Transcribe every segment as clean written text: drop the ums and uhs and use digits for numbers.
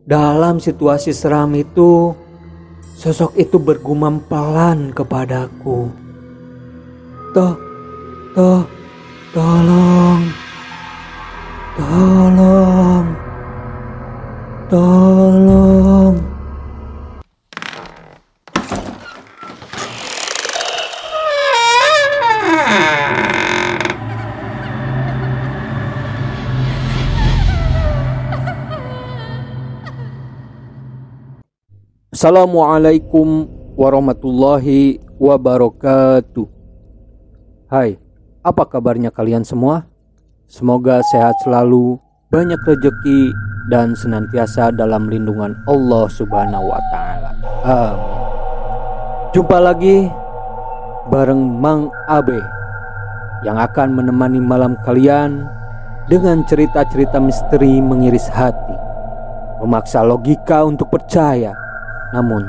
dalam situasi seram itu, sosok itu bergumam pelan kepadaku. Tolong. Assalamualaikum warahmatullahi wabarakatuh. Hai, apa kabarnya kalian semua? Semoga sehat selalu, banyak rezeki, dan senantiasa dalam lindungan Allah Subhanahu wa Ta'ala. Amin. Jumpa lagi bareng Mang Abe yang akan menemani malam kalian dengan cerita-cerita misteri mengiris hati, memaksa logika untuk percaya, namun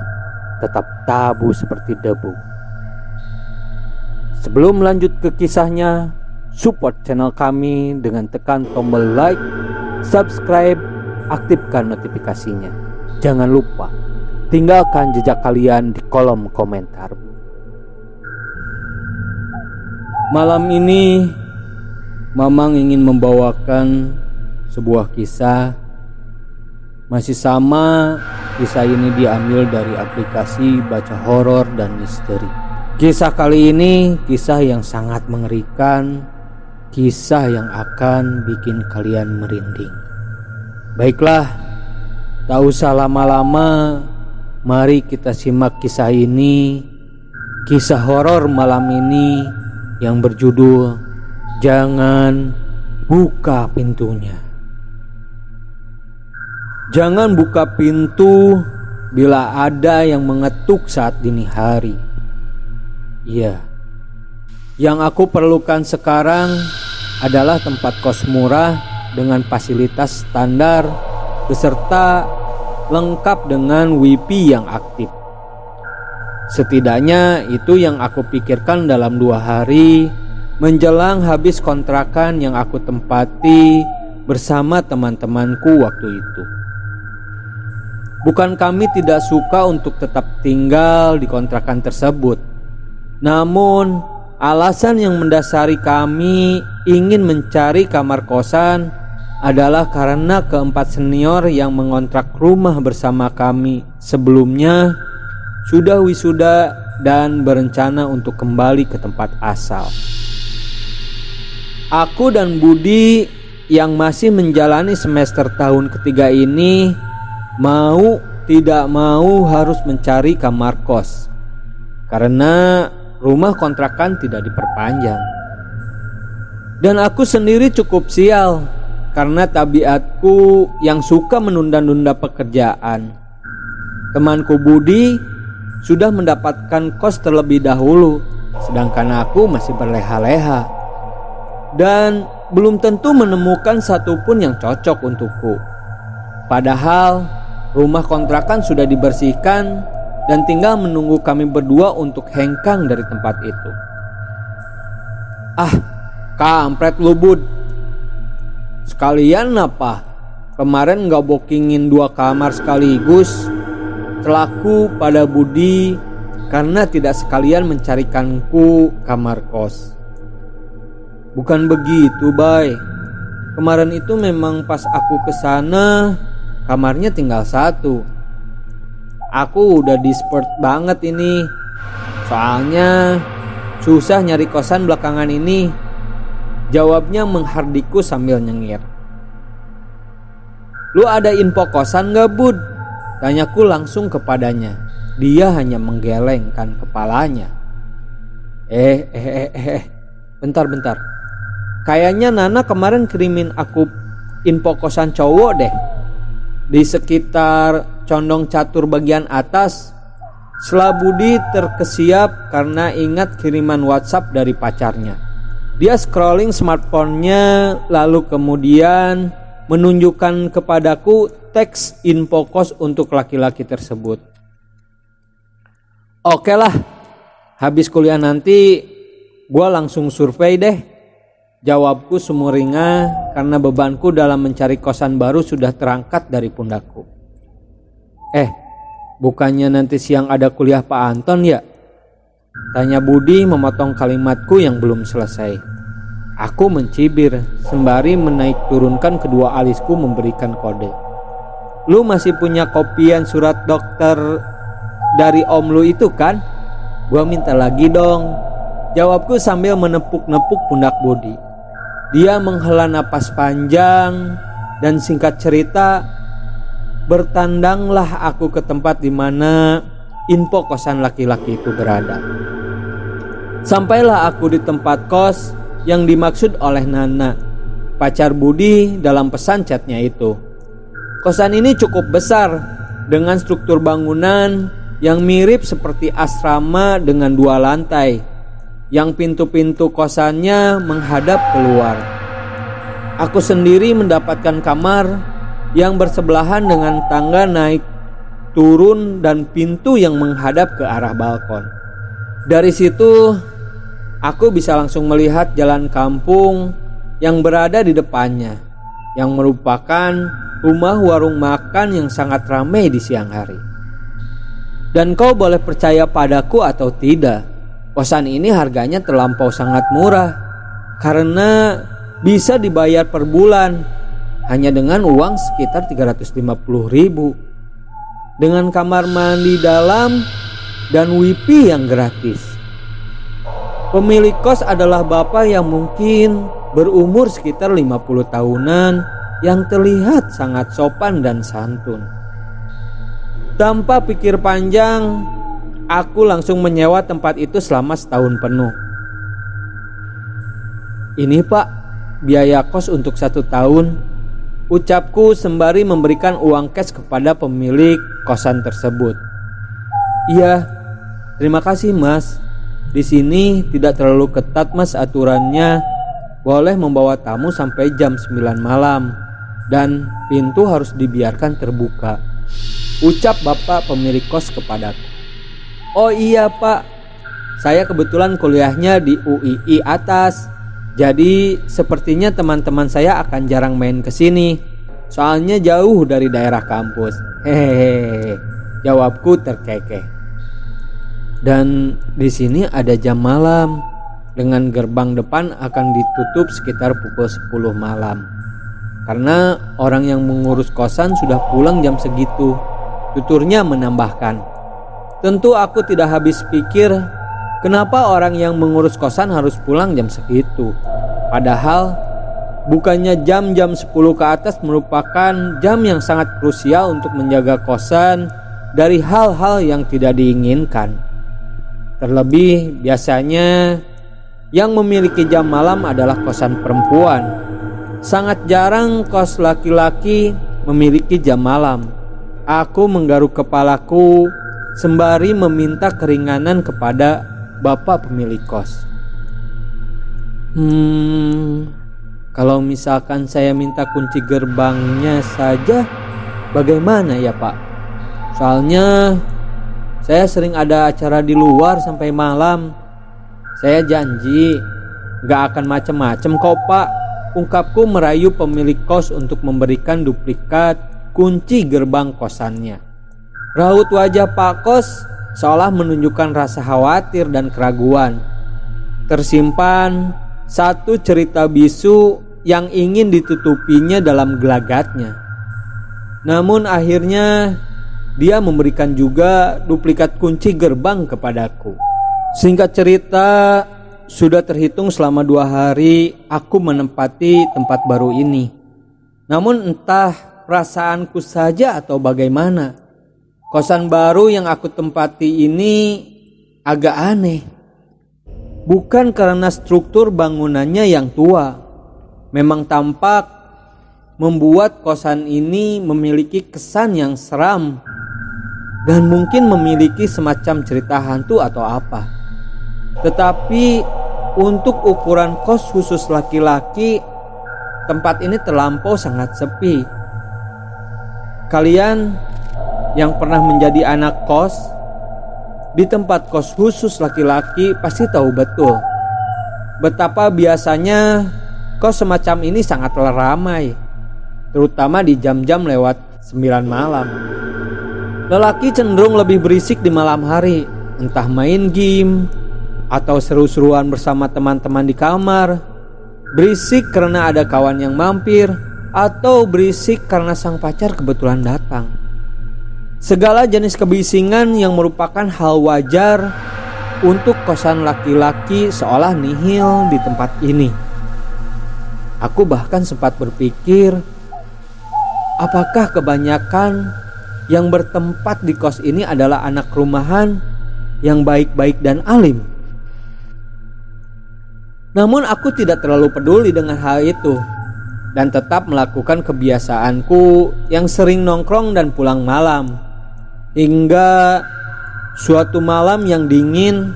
tetap tabu seperti debu. Sebelum lanjut ke kisahnya, support channel kami dengan tekan tombol like, subscribe, aktifkan notifikasinya. Jangan lupa tinggalkan jejak kalian di kolom komentar. Malam ini Mamang ingin membawakan sebuah kisah. Masih sama, kisah ini diambil dari aplikasi baca horor dan misteri. Kisah kali ini kisah yang sangat mengerikan, kisah yang akan bikin kalian merinding. Baiklah, tak usah lama-lama, mari kita simak kisah ini. Kisah horor malam ini yang berjudul Jangan Buka Pintunya. Jangan buka pintu bila ada yang mengetuk saat dini hari. Iya, yang aku perlukan sekarang adalah tempat kos murah dengan fasilitas standar beserta lengkap dengan wifi yang aktif. Setidaknya itu yang aku pikirkan dalam 2 hari menjelang habis kontrakan yang aku tempati bersama teman-temanku waktu itu. Bukan kami tidak suka untuk tetap tinggal di kontrakan tersebut, namun alasan yang mendasari kami ingin mencari kamar kosan adalah karena keempat senior yang mengontrak rumah bersama kami sebelumnya sudah wisuda dan berencana untuk kembali ke tempat asal. Aku dan Budi yang masih menjalani semester tahun ketiga ini mau tidak mau harus mencari kamar kos karena rumah kontrakan tidak diperpanjang. Dan aku sendiri cukup sial karena tabiatku yang suka menunda-nunda pekerjaan. Temanku Budi sudah mendapatkan kos terlebih dahulu, sedangkan aku masih berleha-leha dan belum tentu menemukan satupun yang cocok untukku. Padahal rumah kontrakan sudah dibersihkan dan tinggal menunggu kami berdua untuk hengkang dari tempat itu. Ah, kampret lu Bud. Sekalian apa? Kemarin gak bookingin 2 kamar sekaligus? Celaku pada Budi karena tidak sekalian mencarikanku kamar kos. Bukan begitu, Bay. Kemarin itu memang pas aku kesana kamarnya tinggal 1. Aku udah desperate banget ini. Soalnya susah nyari kosan belakangan ini. Jawabnya menghardiku sambil nyengir. Lu ada info kosan gak Bud? Tanyaku langsung kepadanya. Dia hanya menggelengkan kepalanya. Bentar. Kayaknya Nana kemarin kirimin aku info kosan cowok deh. Di sekitar Condong Catur bagian atas. Setelah Budi terkesiap karena ingat kiriman WhatsApp dari pacarnya. Dia scrolling smartphone-nya lalu kemudian menunjukkan kepadaku teks info kos untuk laki-laki tersebut. Oke lah, habis kuliah nanti gue langsung survei deh. Jawabku sumringah karena bebanku dalam mencari kosan baru sudah terangkat dari pundakku. Bukannya nanti siang ada kuliah Pak Anton ya? Tanya Budi memotong kalimatku yang belum selesai. Aku mencibir sembari menaik turunkan kedua alisku memberikan kode. Lu masih punya kopian surat dokter dari om lu itu kan? Gua minta lagi dong, jawabku sambil menepuk-nepuk pundak Budi. Dia menghela napas panjang dan singkat cerita, bertandanglah aku ke tempat di mana info kosan laki-laki itu berada. Sampailah aku di tempat kos yang dimaksud oleh Nana, pacar Budi dalam pesan chatnya itu. Kosan ini cukup besar dengan struktur bangunan yang mirip seperti asrama dengan 2 lantai, yang pintu-pintu kosannya menghadap keluar. Aku sendiri mendapatkan kamar yang bersebelahan dengan tangga naik turun dan pintu yang menghadap ke arah balkon. Dari situ aku bisa langsung melihat jalan kampung yang berada di depannya, yang merupakan rumah warung makan yang sangat ramai di siang hari. Dan kau boleh percaya padaku atau tidak, kosan ini harganya terlampau sangat murah karena bisa dibayar per bulan hanya dengan uang sekitar 350.000, dengan kamar mandi dalam dan wifi yang gratis. Pemilik kos adalah bapak yang mungkin berumur sekitar 50 tahunan yang terlihat sangat sopan dan santun. Tanpa pikir panjang, aku langsung menyewa tempat itu selama setahun penuh. Ini Pak, biaya kos untuk 1 tahun, ucapku sembari memberikan uang cash kepada pemilik kosan tersebut. Iya, terima kasih Mas. Di sini tidak terlalu ketat Mas aturannya. Boleh membawa tamu sampai jam 9 malam dan pintu harus dibiarkan terbuka, ucap bapak pemilik kos kepadaku. Oh iya Pak, saya kebetulan kuliahnya di UII atas. Jadi sepertinya teman-teman saya akan jarang main ke sini. Soalnya jauh dari daerah kampus. Hehehe, jawabku terkekeh. Dan di sini ada jam malam, dengan gerbang depan akan ditutup sekitar pukul 10 malam. Karena orang yang mengurus kosan sudah pulang jam segitu, tuturnya menambahkan. Tentu aku tidak habis pikir kenapa orang yang mengurus kosan harus pulang jam segitu. Padahal bukannya jam-jam 10 ke atas merupakan jam yang sangat krusial untuk menjaga kosan dari hal-hal yang tidak diinginkan. Terlebih biasanya yang memiliki jam malam adalah kosan perempuan. Sangat jarang kos laki-laki memiliki jam malam. Aku menggaruk kepalaku sembari meminta keringanan kepada bapak pemilik kos. Kalau misalkan saya minta kunci gerbangnya saja, bagaimana ya Pak? Soalnya saya sering ada acara di luar sampai malam. Saya janji gak akan macem-macem kok Pak, ungkapku merayu pemilik kos untuk memberikan duplikat kunci gerbang kosannya. Raut wajah Pak Kos seolah menunjukkan rasa khawatir dan keraguan. Tersimpan satu cerita bisu yang ingin ditutupinya dalam gelagatnya. Namun akhirnya dia memberikan juga duplikat kunci gerbang kepadaku. Singkat cerita, sudah terhitung selama 2 hari aku menempati tempat baru ini. Namun entah perasaanku saja atau bagaimana, kosan baru yang aku tempati ini agak aneh. Bukan karena struktur bangunannya yang tua, memang tampak membuat kosan ini memiliki kesan yang seram dan mungkin memiliki semacam cerita hantu atau apa. Tetapi untuk ukuran kos khusus laki-laki, tempat ini terlampau sangat sepi. Kalian yang pernah menjadi anak kos di tempat kos khusus laki-laki pasti tahu betul betapa biasanya kos semacam ini sangatlah ramai, terutama di jam-jam lewat 9 malam. Lelaki cenderung lebih berisik di malam hari, entah main game atau seru-seruan bersama teman-teman di kamar, berisik karena ada kawan yang mampir, atau berisik karena sang pacar kebetulan datang. Segala jenis kebisingan yang merupakan hal wajar untuk kosan laki-laki seolah nihil di tempat ini. Aku bahkan sempat berpikir, apakah kebanyakan yang bertempat di kos ini adalah anak rumahan yang baik-baik dan alim? Namun aku tidak terlalu peduli dengan hal itu dan tetap melakukan kebiasaanku yang sering nongkrong dan pulang malam. Hingga suatu malam yang dingin,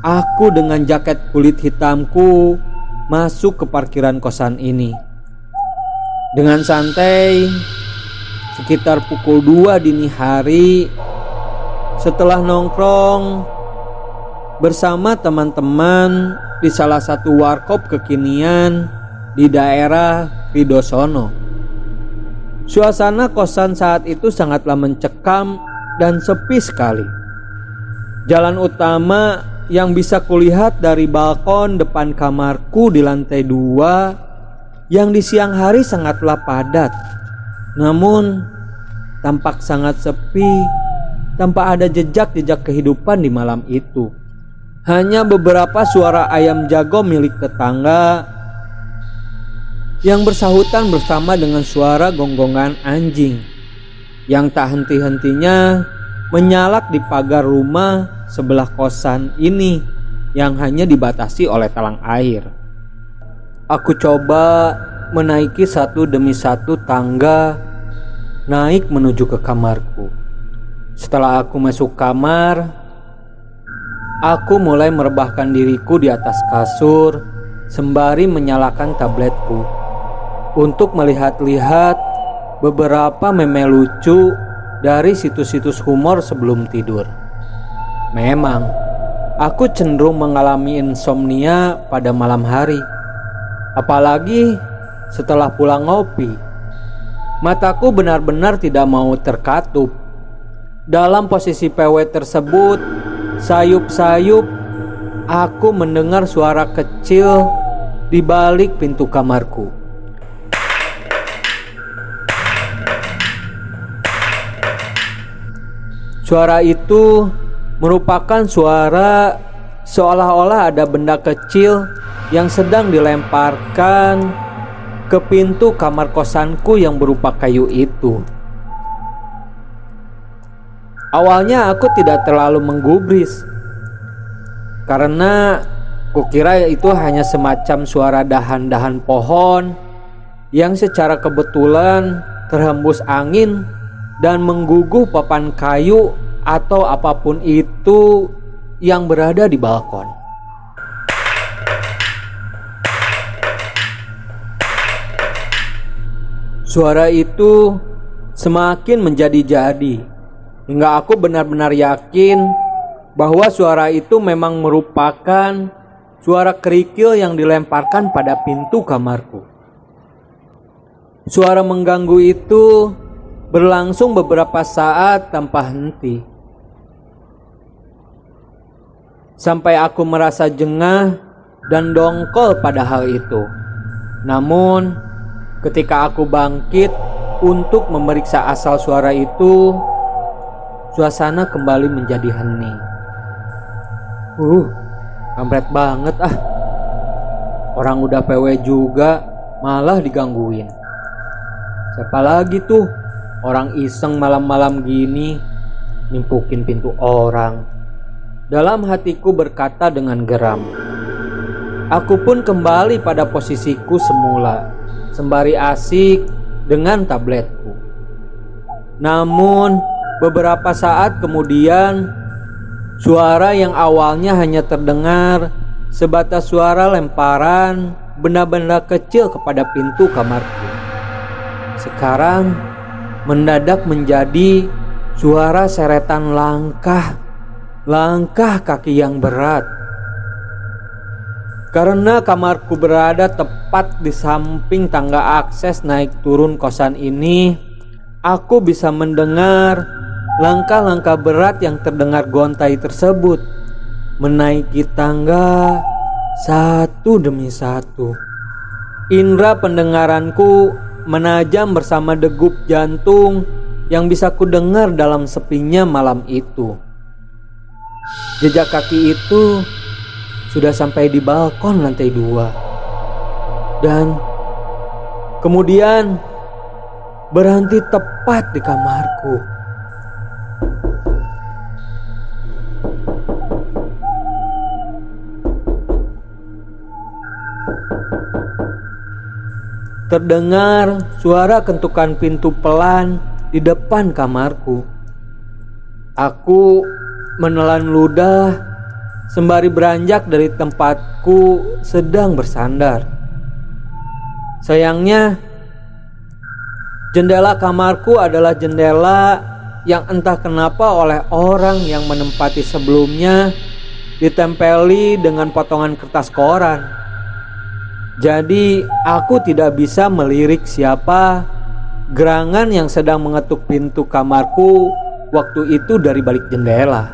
aku dengan jaket kulit hitamku masuk ke parkiran kosan ini. Dengan santai, sekitar pukul 2 dini hari, setelah nongkrong bersama teman-teman di salah satu warkop kekinian di daerah Ridosono. Suasana kosan saat itu sangatlah mencekam dan sepi sekali. Jalan utama yang bisa kulihat dari balkon depan kamarku di lantai 2 yang di siang hari sangatlah padat, namun tampak sangat sepi tanpa ada jejak-jejak kehidupan di malam itu. Hanya beberapa suara ayam jago milik tetangga yang bersahutan bersama dengan suara gonggongan anjing yang tak henti-hentinya menyalak di pagar rumah sebelah kosan ini yang hanya dibatasi oleh talang air. Aku coba menaiki satu demi satu tangga naik menuju ke kamarku. Setelah aku masuk kamar, aku mulai merebahkan diriku di atas kasur sembari menyalakan tabletku untuk melihat-lihat beberapa meme lucu dari situs-situs humor sebelum tidur. Memang, aku cenderung mengalami insomnia pada malam hari, apalagi setelah pulang ngopi. Mataku benar-benar tidak mau terkatup. Dalam posisi PW tersebut, sayup-sayup aku mendengar suara kecil di balik pintu kamarku. Suara itu merupakan suara seolah-olah ada benda kecil yang sedang dilemparkan ke pintu kamar kosanku yang berupa kayu itu. Awalnya aku tidak terlalu menggubris karena kukira itu hanya semacam suara dahan-dahan pohon yang secara kebetulan terhembus angin dan mengguguh papan kayu atau apapun itu yang berada di balkon. Suara itu semakin menjadi-jadi hingga aku benar-benar yakin bahwa suara itu memang merupakan suara kerikil yang dilemparkan pada pintu kamarku. Suara mengganggu itu berlangsung beberapa saat tanpa henti, sampai aku merasa jengah dan dongkol pada hal itu. Namun ketika aku bangkit untuk memeriksa asal suara itu, suasana kembali menjadi hening. Kampret banget ah. Orang udah PW juga malah digangguin. Siapa lagi tuh orang iseng malam-malam gini nimpukin pintu orang? Dalam hatiku berkata dengan geram. Aku pun kembali pada posisiku semula, sembari asik dengan tabletku. Namun beberapa saat kemudian, suara yang awalnya hanya terdengar sebatas suara lemparan benda-benda kecil kepada pintu kamarku, sekarang mendadak menjadi suara seretan langkah kaki yang berat. Karena kamarku berada tepat di samping tangga akses naik turun kosan ini, aku bisa mendengar langkah-langkah berat yang terdengar gontai tersebut menaiki tangga satu demi satu. Indra pendengaranku menajam bersama degup jantung yang bisa kudengar dalam sepinya malam itu. Jejak kaki itu sudah sampai di balkon lantai 2 dan kemudian berhenti tepat di kamarku. Terdengar suara kentukan pintu pelan di depan kamarku. Aku menelan ludah sembari beranjak dari tempatku sedang bersandar. Sayangnya, jendela kamarku adalah jendela yang entah kenapa oleh orang yang menempati sebelumnya ditempeli dengan potongan kertas koran. Jadi aku tidak bisa melirik siapa gerangan yang sedang mengetuk pintu kamarku waktu itu dari balik jendela.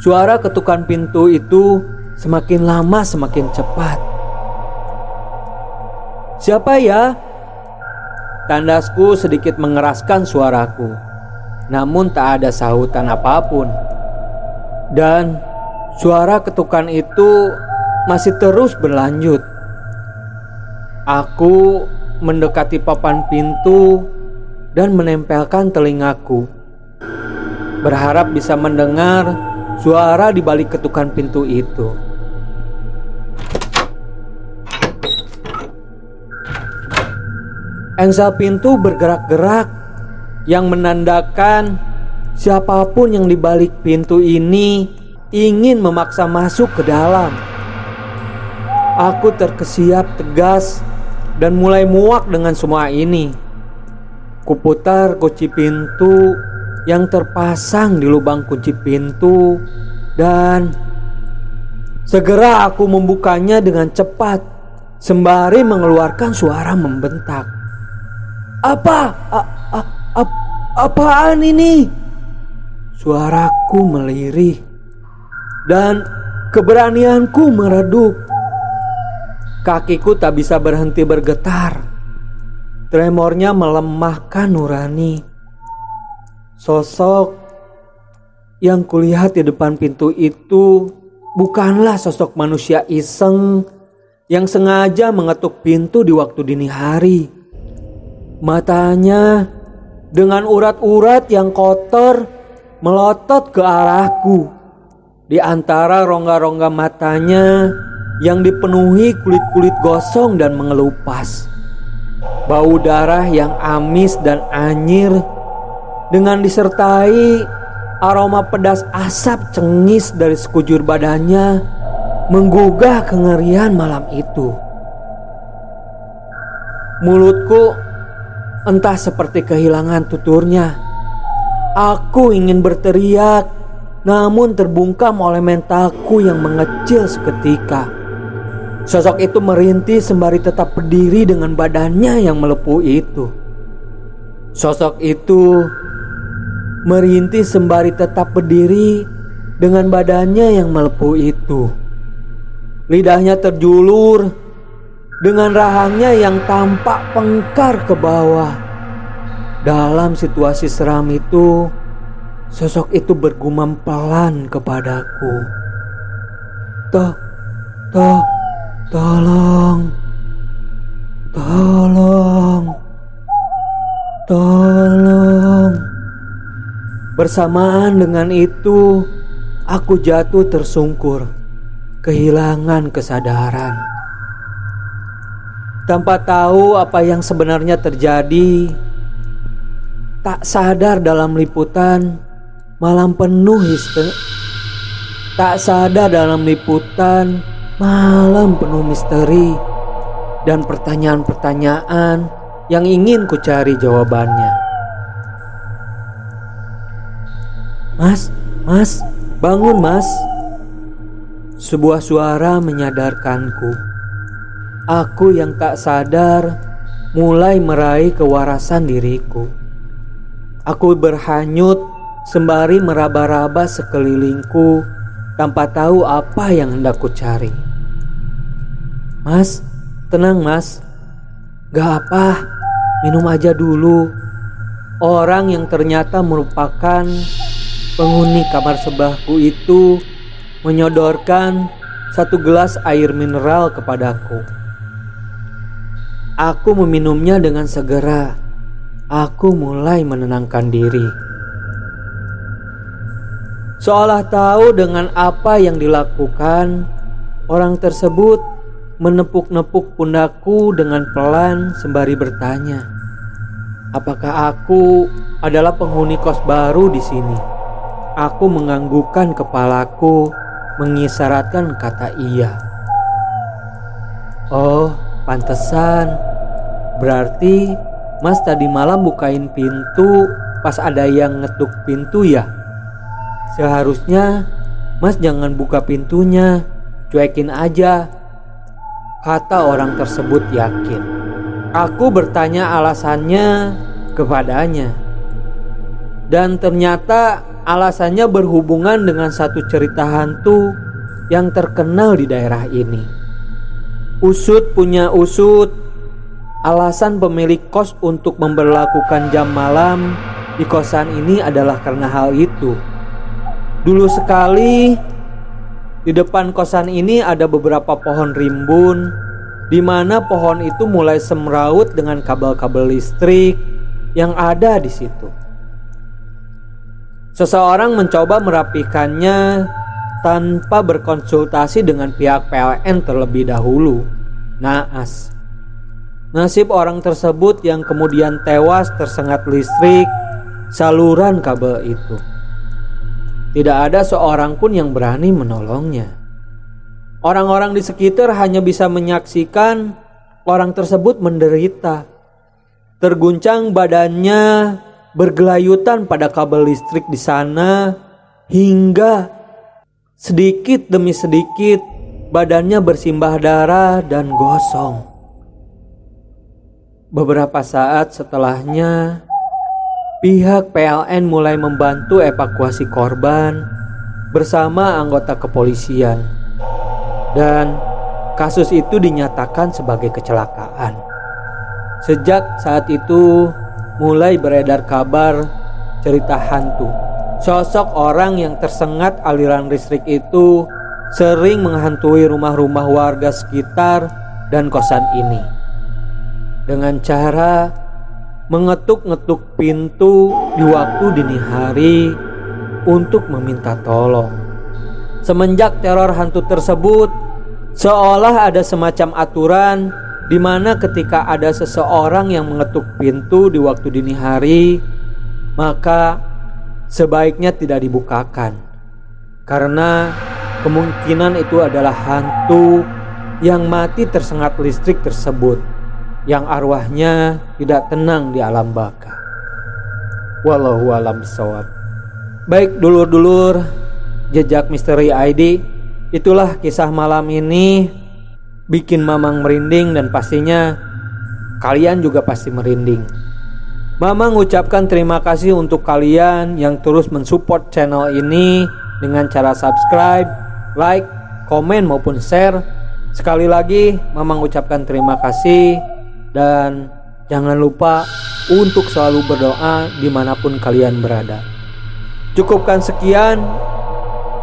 Suara ketukan pintu itu semakin lama semakin cepat. "Siapa ya?" Tandasku sedikit mengeraskan suaraku, namun tak ada sahutan apapun. Dan suara ketukan itu masih terus berlanjut. Aku mendekati papan pintu dan menempelkan telingaku, berharap bisa mendengar suara di balik ketukan pintu itu. Engsel pintu bergerak-gerak yang menandakan siapapun yang di balik pintu ini ingin memaksa masuk ke dalam. Aku terkesiap tegas dan mulai muak dengan semua ini. Kuputar kunci pintu yang terpasang di lubang kunci pintu dan segera aku membukanya dengan cepat sembari mengeluarkan suara membentak. Apaan ini? Suaraku melirih dan keberanianku meredup. Kakiku tak bisa berhenti bergetar. Tremornya melemahkan nurani. Sosok yang kulihat di depan pintu itu bukanlah sosok manusia iseng yang sengaja mengetuk pintu di waktu dini hari. Matanya dengan urat-urat yang kotor melotot ke arahku. Di antara rongga-rongga matanya yang dipenuhi kulit-kulit gosong dan mengelupas. Bau darah yang amis dan anyir dengan disertai aroma pedas asap cengis dari sekujur badannya menggugah kengerian malam itu. Mulutku entah seperti kehilangan tuturnya. Aku ingin berteriak, namun terbungkam oleh mentalku yang mengecil seketika. Sosok itu merintih sembari tetap berdiri dengan badannya yang melepuh itu. Sosok itu merintih sembari tetap berdiri dengan badannya yang melepuh itu. Lidahnya terjulur dengan rahangnya yang tampak pengkar ke bawah. Dalam situasi seram itu, sosok itu bergumam pelan kepadaku. Tolong. Bersamaan dengan itu, aku jatuh tersungkur, kehilangan kesadaran. Tanpa tahu apa yang sebenarnya terjadi, tak sadar dalam liputan malam penuh misteri dan pertanyaan-pertanyaan yang ingin ku cari jawabannya. Mas, bangun mas. Sebuah suara menyadarkanku. Aku yang tak sadar mulai meraih kewarasan diriku. Aku berhanyut sembari meraba-raba sekelilingku tanpa tahu apa yang hendak ku cari. Mas, tenang mas. Gak apa, minum aja dulu. Orang yang ternyata merupakan penghuni kamar sebahku itu menyodorkan satu gelas air mineral kepadaku. Aku meminumnya dengan segera. Aku mulai menenangkan diri. Seolah tahu dengan apa yang dilakukan, orang tersebut menepuk-nepuk pundakku dengan pelan sembari bertanya, apakah aku adalah penghuni kos baru di sini? Aku menganggukkan kepalaku, mengisyaratkan kata iya. Oh, pantesan. Berarti mas tadi malam bukain pintu pas ada yang ngetuk pintu ya? Seharusnya mas jangan buka pintunya, cuekin aja, kata orang tersebut yakin. Aku bertanya alasannya kepadanya, dan ternyata alasannya berhubungan dengan satu cerita hantu yang terkenal di daerah ini. Usut punya usut, alasan pemilik kos untuk memberlakukan jam malam di kosan ini adalah karena hal itu. Dulu sekali di depan kosan ini ada beberapa pohon rimbun, di mana pohon itu mulai semraut dengan kabel-kabel listrik yang ada di situ. Seseorang mencoba merapikannya tanpa berkonsultasi dengan pihak PLN terlebih dahulu. Naas. Nasib orang tersebut yang kemudian tewas tersengat listrik saluran kabel itu. Tidak ada seorang pun yang berani menolongnya. Orang-orang di sekitar hanya bisa menyaksikan orang tersebut menderita. Terguncang badannya, bergelayutan pada kabel listrik di sana, hingga sedikit demi sedikit badannya bersimbah darah dan gosong. Beberapa saat setelahnya, pihak PLN mulai membantu evakuasi korban bersama anggota kepolisian, dan kasus itu dinyatakan sebagai kecelakaan. Sejak saat itu mulai beredar kabar cerita hantu. Sosok orang yang tersengat aliran listrik itu sering menghantui rumah-rumah warga sekitar dan kosan ini dengan cara mengetuk-ngetuk pintu di waktu dini hari untuk meminta tolong. Semenjak teror hantu tersebut, seolah ada semacam aturan di mana ketika ada seseorang yang mengetuk pintu di waktu dini hari, maka sebaiknya tidak dibukakan, karena kemungkinan itu adalah hantu yang mati tersengat listrik tersebut, yang arwahnya tidak tenang di alam baka. Wallahu a'lam bishawab. Baik dulur-dulur Jejak Misteri ID, itulah kisah malam ini. Bikin Mamang merinding dan pastinya kalian juga pasti merinding. Mamang ucapkan terima kasih untuk kalian yang terus mensupport channel ini dengan cara subscribe, like, komen maupun share. Sekali lagi Mamang ucapkan terima kasih. Dan jangan lupa untuk selalu berdoa dimanapun kalian berada. Cukupkan sekian.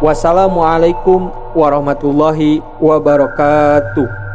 Wassalamualaikum warahmatullahi wabarakatuh.